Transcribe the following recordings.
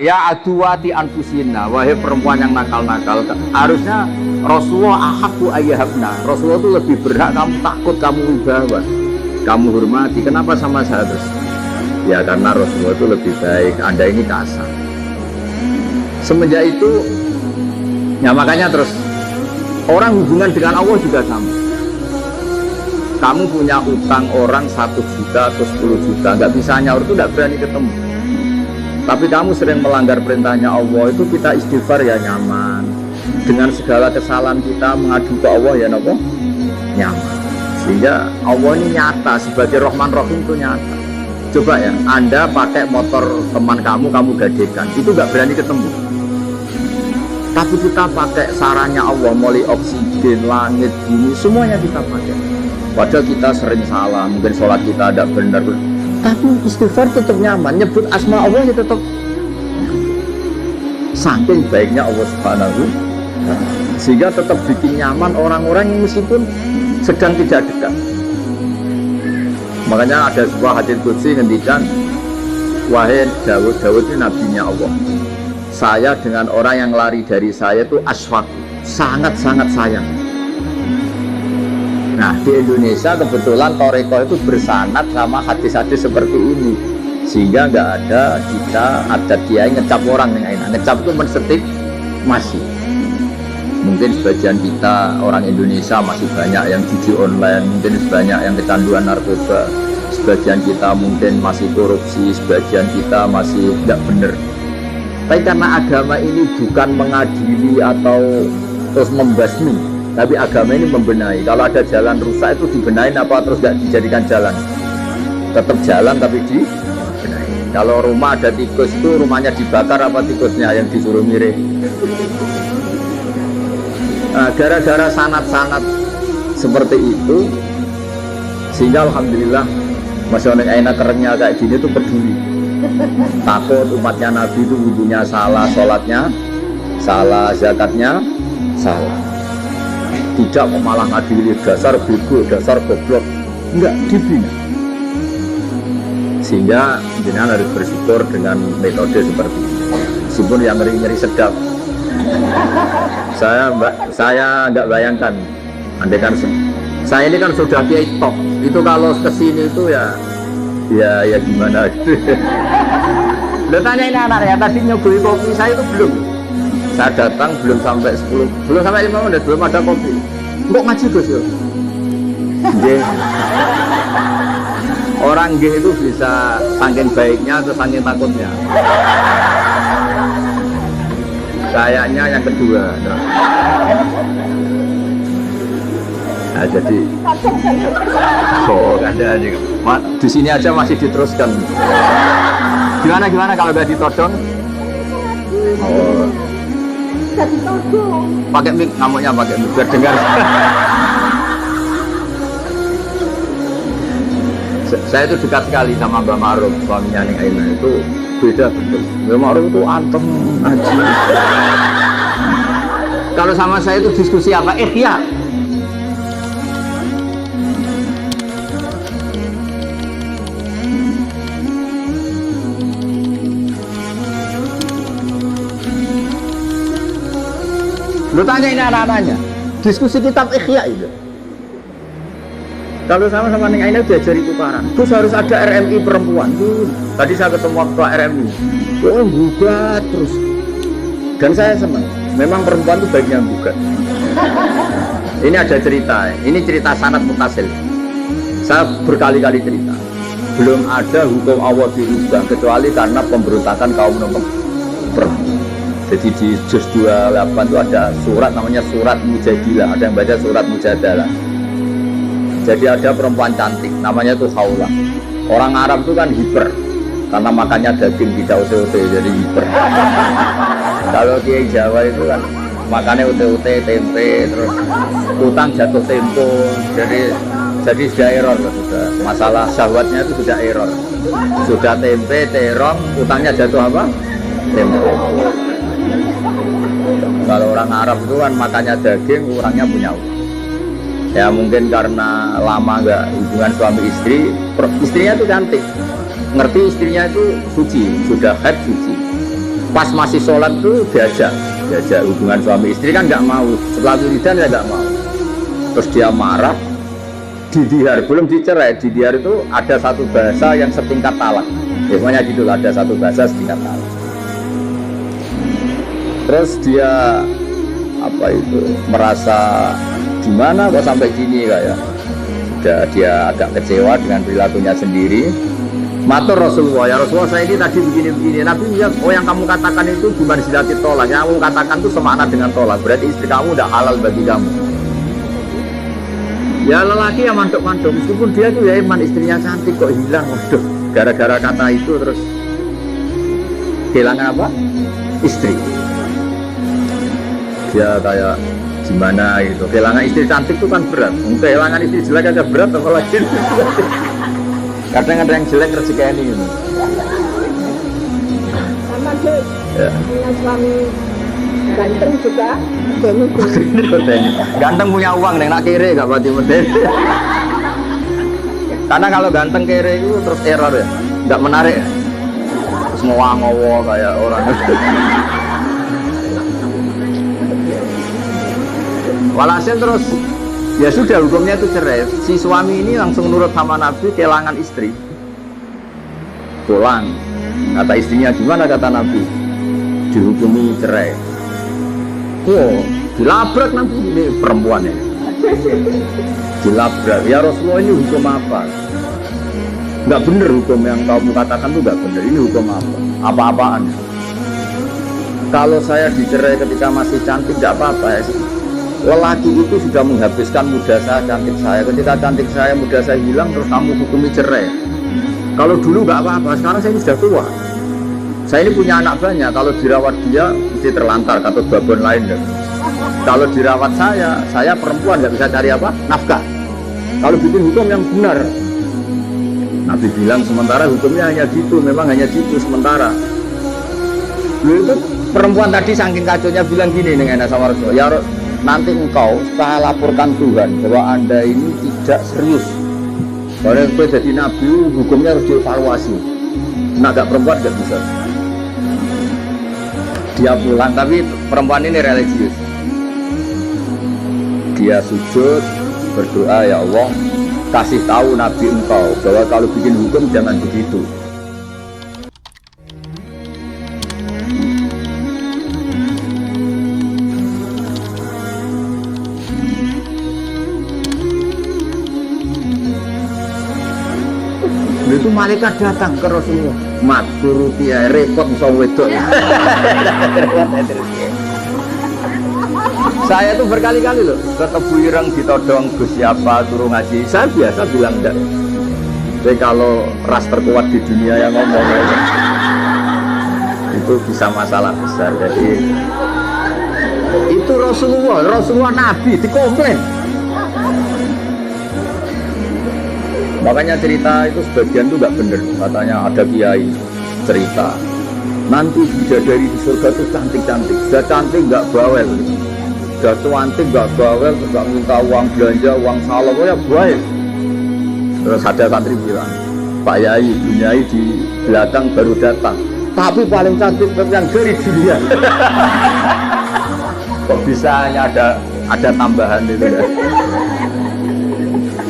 Ya aduwati anfusina, wahai perempuan yang nakal-nakal, harusnya Rasulullah ahaku ayyahabna. Rasulullah itu lebih berhak kamu takut, kamu wibawa, kamu hormati. Kenapa sama saya terus? Ya karena Rasulullah itu lebih baik, Anda ini kasar. Semenjak itu, ya makanya terus orang hubungan dengan Allah juga sama. Kamu punya utang orang 1 juta atau 10 juta, nggak bisa nyaur itu nggak berani ketemu. Tapi kamu sering melanggar perintahnya Allah, itu kita istighfar ya nyaman. Dengan segala kesalahan kita mengadu ke Allah ya nopo nyaman. Sehingga Allah ini nyata sebagai Rahman Rahim itu nyata. Coba ya, Anda pakai motor teman kamu gadekan, itu nggak berani ketemu. Tapi kita pakai sarannya Allah, mulai oksigen, langit, bumi, semuanya kita pakai. Padahal kita sering salah, mungkin sholat kita tidak benar. Tapi istighfar tetap nyaman, nyebut asma Allah ya tetap saking baiknya Allah Subhanahu, sehingga tetap bikin nyaman orang-orang yang meskipun sedang tidak dekat. Makanya ada sebuah hadits qudsi ngendikan, wahai Daud ini nabinya Allah, saya dengan orang yang lari dari saya itu aswak, sangat-sangat sayang. Nah di Indonesia kebetulan Toreko itu bersanad sama hadis-hadis seperti ini, sehingga nggak ada kita ada kiai ngecap orang yang enak. Ngecap itu mensetip masih. Mungkin sebagian kita orang Indonesia masih banyak yang judi online, mungkin sebanyak yang kecanduan narkoba, sebagian kita mungkin masih korupsi, sebagian kita masih nggak bener. Tapi karena agama ini bukan mengadili atau terus membasmi, tapi agama ini membenahi. Kalau ada jalan rusak itu dibenahin apa terus nggak dijadikan jalan? Tetap jalan tapi dibenahi. Kalau rumah ada tikus itu rumahnya dibakar apa tikusnya yang disuruh mirip? Nah, gara-gara sanat-sanat seperti itu, sehingga alhamdulillah masyarakat enak kerennya kayak gini tuh peduli. Takut umatnya Nabi itu wudunya salah, sholatnya salah, zakatnya salah. Tidak mau malah ngadili dasar bego, dasar goblok, enggak dibina. Sehingga jenengan harus bersyukur dengan metode seperti ini. Meskipun yang ngeri-ngeri sedap, saya nggak bayangkan. Andai kan saya ini kan sudah kiai top, itu kalau kesini itu ya gimana? Lo tanyain anak ya, tadi nyogoi kopi saya itu belum. Saya datang belum sampai 10, belum sampai 5 menit, belum ada kopi. Kok ngaji Gus ya? Orang G itu bisa saking baiknya atau saking takutnya. Kayaknya yang kedua. Nah, jadi ada nih. Di sini aja masih diteruskan. Gimana kalau nggak ditodong? Oh. Pakai mic, ngamuknya pakai mic biar dengar. Saya itu dekat sekali sama Mbak Ma'ruf, suaminya Ning Aina. Itu beda betul. Mbak Ma'ruf itu antem aja. Kalau sama saya itu diskusi apa? Ihya. Lu tanya ini anak-anaknya, diskusi kitab Ihya itu. Kalau sama-sama Ning Aina diajari tukaran, terus harus ada RMI perempuan. Tadi saya ketemu ketua RMI, gugat terus. Dan saya senang, memang perempuan itu bagian gugat. Ini ada cerita, ini cerita sanad mutasil. Saya berkali-kali cerita, belum ada hukum Allah dirubah kecuali karena pemberontakan kaum perempuan. Jadi di juz 28 itu ada surat namanya surat Mujadilah, ada yang baca surat Mujadalah. Jadi ada perempuan cantik namanya itu Khawlah. Orang Arab itu kan hiper karena makannya daging tidak ute-ute, jadi hiper. Kalau kiai Jawa itu kan makannya ute-ute, tempe, terus utang jatuh tempo, jadi sudah error sudah. Masalah syahwatnya itu sudah error. Sudah tempe, terong, utangnya jatuh apa? Tempo. Kalau orang Arab itu kan makannya daging, orangnya punya utang. Ya mungkin karena lama nggak hubungan suami istri, istrinya itu cantik, ngerti istrinya itu suci, sudah haid suci. Pas masih sholat tuh diajak hubungan suami istri kan nggak mau. Setelah wiridan ya nggak mau. Terus dia marah. Di dihar belum dicerai. Di dihar itu ada satu bahasa yang setingkat talak. Biasanya gitu lah, ada satu bahasa setingkat talak. Terus dia apa itu merasa gimana kok sampai gini kayak sudah dia agak kecewa dengan perilakunya sendiri. Matur Rasulullah, ya Rasulullah saya ini tadi begini-begini. Nabi ya, oh yang kamu katakan itu bukan silati tolak. Yang kamu katakan itu semakna dengan tolak. Berarti istri kamu udah halal bagi kamu. Ya lelaki yang mantuk-mantuk, meskipun dia tuh ya iman istrinya cantik kok hilang. Waduh, gara-gara kata itu terus kehilangan apa? Istri. Dia kayak gimana gitu. Kehilangan istri cantik itu kan berat. Kehilangan istri jelek aja berat, apalagi kadang ada yang jelek rezeki ini gitu. Sama sih, punya suami ganteng juga, ganteng punya uang, nak kere gak berarti medeni. Karena kalau ganteng kere itu terus error ya, nggak menarik ya. Terus ngowo kayak orang. Walhasil terus ya sudah hukumnya itu cerai. Si suami ini langsung nurut sama Nabi, kehilangan istri. Pulang. Kata istrinya gimana kata Nabi? Dihukumi cerai. Oh, dilabrak nanti ini perempuan ini. Dilabrak. Ya Rasulullah ini hukum apa? Enggak benar hukum yang kamu katakan itu enggak benar. Ini hukum apa? Apa-apaan? Kalau saya dicerai ketika masih cantik enggak apa-apa ya. Lelaki itu sudah menghabiskan muda saya, cantik saya. Ketika cantik saya, muda saya hilang, terus kamu hukumi cerai. Kalau dulu nggak apa-apa, sekarang saya sudah tua. Saya ini punya anak banyak. Kalau dirawat dia, mesti terlantar atau babon lain. Dan kalau dirawat saya perempuan nggak bisa cari apa? Nafkah. Kalau bikin hukum yang benar, Nabi bilang sementara hukumnya hanya gitu, memang hanya gitu sementara. Itu perempuan tadi saking kacaunya bilang gini dengan sama Rasulullah, ya nanti engkau saya laporkan Tuhan bahwa anda ini tidak serius. Kalau engkau jadi nabi hukumnya harus dievaluasi. Nah gak perempuan gak bisa. Dia pulang tapi perempuan ini religius. Dia sujud berdoa, ya Allah kasih tahu nabi engkau bahwa kalau bikin hukum jangan begitu. Itu malaikat datang ke Rasulullah. Mat turuti ya repot musuh wedok. Saya tuh berkali-kali loh ketemu ireng ditodong Gus siapa suruh ngaji. Saya biasa bilang enggak. Jadi kalau ras terkuat di dunia yang ngomong itu bisa masalah besar. Jadi itu Rasulullah Nabi dikomplain. Makanya cerita itu sebagian itu nggak bener. Katanya ada kiai cerita nanti bidadari di surga itu cantik-cantik. Sudah cantik nggak bawel, sudah cantik nggak bawel, nggak minta uang belanja, uang salam, ya baik. Terus ada santri bilang, Pak Yai, Bunyai di belakang baru datang, tapi paling cantik yang dari dunia. Kok bisa hanya ada tambahan itu ya?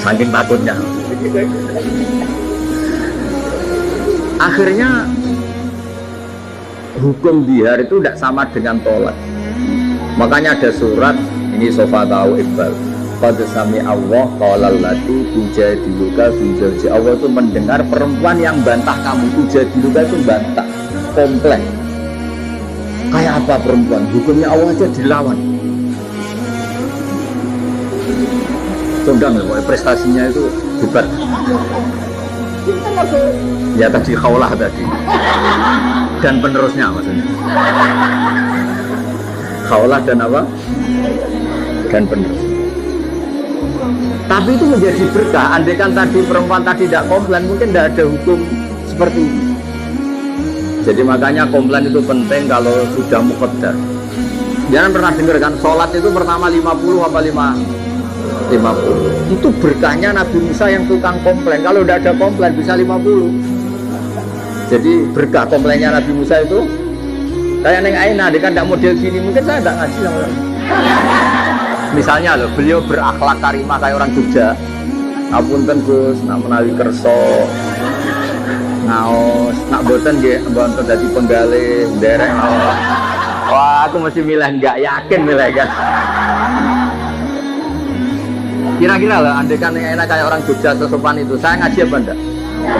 Saking takutnya. Akhirnya hukum dihar itu tidak sama dengan tolak. Makanya ada surat ini sofa tahu Iqbal. Qad sami Allah qalal lati tujadiluka fi zawji. Allah itu mendengar perempuan yang bantah kamu. Tujadiluka itu bantah, komplain. Kayak apa perempuan? Hukumnya Allah aja dilawan. Condang loh, prestasinya itu hebat. Ya tadi khaulah tadi. Dan penerusnya maksudnya. Khaulah dan apa? Dan penerus. Tapi itu menjadi berkah. Andai kan tadi perempuan tadi tidak komplain, mungkin tidak ada hukum seperti ini. Jadi makanya komplain itu penting kalau sudah muqaddar. Jangan pernah dengar kan sholat itu pertama 50 apa 50. Itu berkahnya Nabi Musa yang tukang komplain. Kalau tidak ada komplain bisa 50. Jadi berkah komplainnya Nabi Musa itu Kayak Neng Aina, dia kan tidak model gini, mungkin saya tidak ngaji sama orang. Misalnya loh, beliau berakhlak karimah kayak orang Jogja. Ngapunten Gus, nak menawi kerso, ngaos, nak boten nggih, mboten dadi penggalih, nderek ngaos. Wah, aku mesti milih, nggak yakin milih kan. Kira-kira lah, andai kan Neng Aina kayak orang Jogja sesopan itu, saya ngaji apa enggak?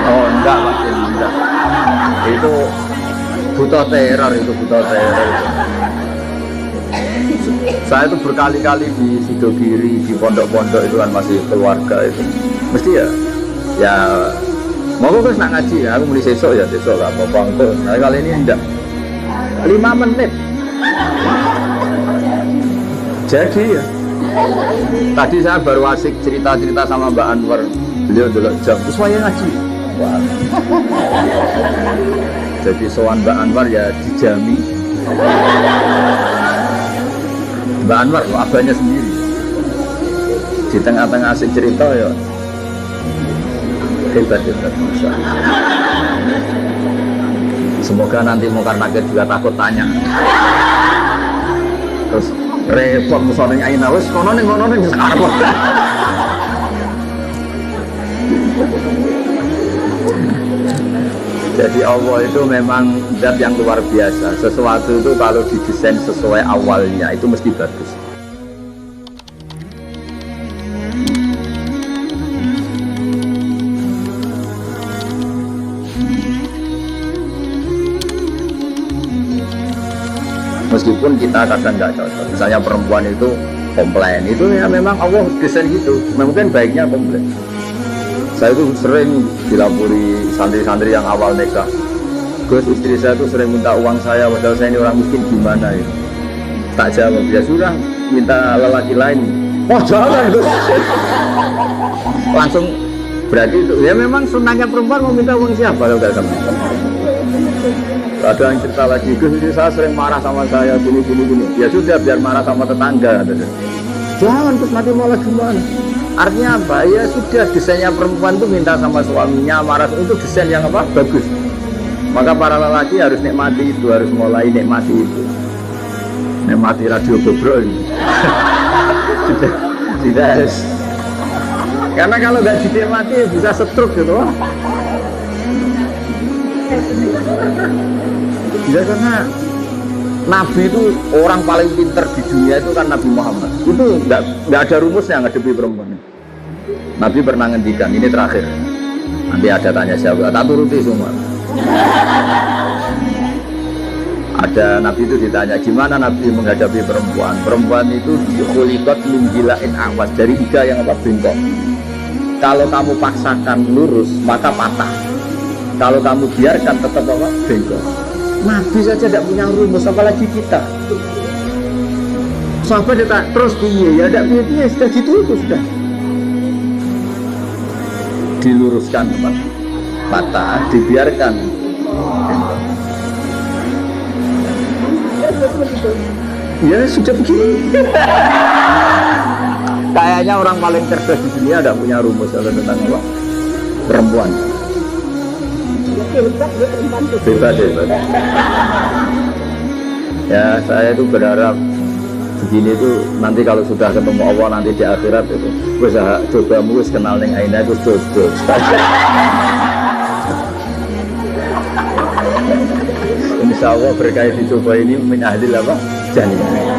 Oh enggak, pasti enggak. Itu butuh teror, itu butuh teror. Saya itu berkali-kali di Sidogiri, di pondok-pondok itu kan masih keluarga itu. Mesti ya mau gue nak ngaji ya, aku beli sesok ya sesok lah, apa engkau. Nah kali ini enggak. 5 menit. Jadi ya. Tadi saya baru asik cerita-cerita sama Mbak Anwar. Beliau dulu jam, terus saya ngaji. Wah. Jadi soal Mbak Anwar ya dijami. Mbak Anwar loh, abahnya sendiri. Di tengah-tengah asik cerita ya hebat-hebat, Masya Allah. Semoga nanti Mungkar Nakir juga takut tanya. Terus repot musoning Aina, wes kono ning sekarang. Jadi Allah itu memang zat yang luar biasa. Sesuatu itu kalau didesain sesuai awalnya itu mesti bagus. Meskipun kita kadang nggak cocok. Misalnya perempuan itu komplain, itu ya memang Allah desain gitu. Mungkin baiknya komplain. Saya itu sering dilapori santri-santri yang awal nikah. Gus, istri saya itu sering minta uang saya, padahal saya ini orang miskin, gimana ya? Tak jawab, ya sudah, minta lelaki lain. Oh jangan Gus. Langsung berarti itu, ya memang sunahnya perempuan mau minta uang siapa kalau nggak sama. Ada yang cerita lagi, Gus, istri saya sering marah sama saya, gini. Ya sudah, biar marah sama tetangga. Jangan, terus nanti malah gimana? Artinya apa? Ya sudah, desainnya perempuan itu minta sama suaminya, marah itu desain yang apa? Bagus. Maka para lelaki harus nikmati itu, harus mulai nikmati itu. Nikmati radio bobrol ini. Tidak harus. Karena kalau nggak dinikmati bisa stroke gitu. Ya karena Nabi itu orang paling pintar di dunia itu kan Nabi Muhammad. Itu nggak ada rumusnya ngadepi perempuan. Nabi pernah ngendikan, ini terakhir. Nanti ada tanya jawab, tak turuti semua. Ada Nabi itu ditanya, gimana Nabi menghadapi perempuan? Perempuan itu dikhuliqat min jila'in awas, dari iga yang apa? Bengkok. Kalau kamu paksakan lurus, maka patah. Kalau kamu biarkan tetap apa? Bengkok. Nabi saja tidak punya rumus, apalagi kita. Sahabat dia terus piye ya, tidak piye sudah gitu itu sudah. Diluruskan patah, dibiarkan. Ya sudah begini. Kayaknya orang paling cerdas di dunia tidak punya rumus kalau tentang apa? Perempuan. Hebat. Ya saya itu berharap begini itu nanti kalau sudah ketemu Allah nanti di akhirat itu usaha cobamu kenal neng Aina itu jodoh. Insya Allah berkait dicoba ini min ahli apa? Jannah.